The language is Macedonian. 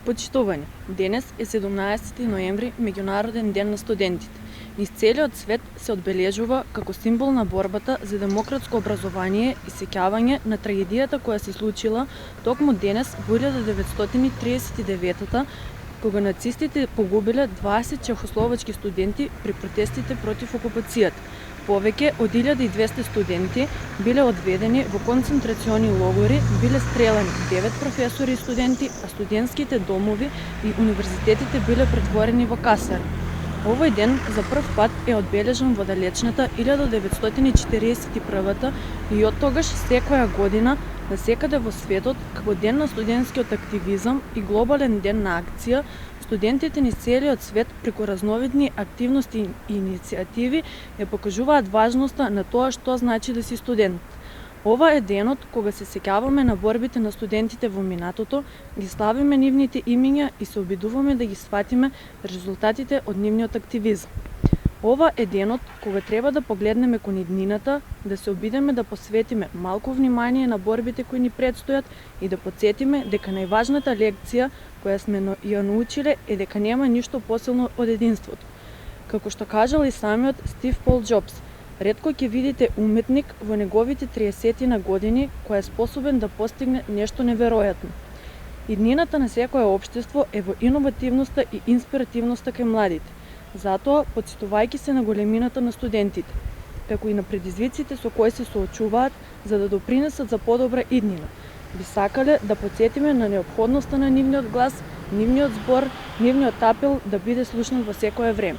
Почитување, денес е 17 ноември, меѓународен ден на студентите. Низ целиот свет се одбележува како символ на борбата за демократско образование и сеќавање на трагедијата која се случила токму денес во 1939 кога нацистите погубиле 20 чехословачки студенти при протестите против окупацијата. Повеќе од 1200 студенти биле одведени во концентрациони логори, биле стрелани 9 професори и студенти, а студентските домови и универзитетите биле претворени во касарни. Овој ден за прв пат е одбележан во далечната 1941 и оттогаш секоја година насекаде во светот како ден на студентскиот активизам и глобален ден на акција, студентите низ целиот свет преку разновидни активности и иницијативи ја покажуваат важноста на тоа што значи да си студент. Ова е денот кога се сеќаваме на борбите на студентите во минатото, ги славиме нивните имиња и се обидуваме да ги сватиме резултатите од нивниот активизам. Ова е денот кога треба да погледнеме кон иднината, да се обидеме да посветиме малку внимание на борбите кои ни предстојат и да потсетиме дека најважната лекција која сме ја научиле е дека нема ништо посилно од единството. Како што кажал и самиот Стив Пол Џобс, ретко ќе видите уметник во неговите 30 години кој е способен да постигне нешто неверојатно. Иднината на секое општество е во иновативноста и инспиративноста кај младите. Затоа, потсетувајќи се на големината на студентите, како и на предизвиците со кои се соочуваат за да допринесат за подобра иднина, би сакале да потсетиме на неопходноста на нивниот глас, нивниот збор, нивниот апел да биде слушнат во секое време.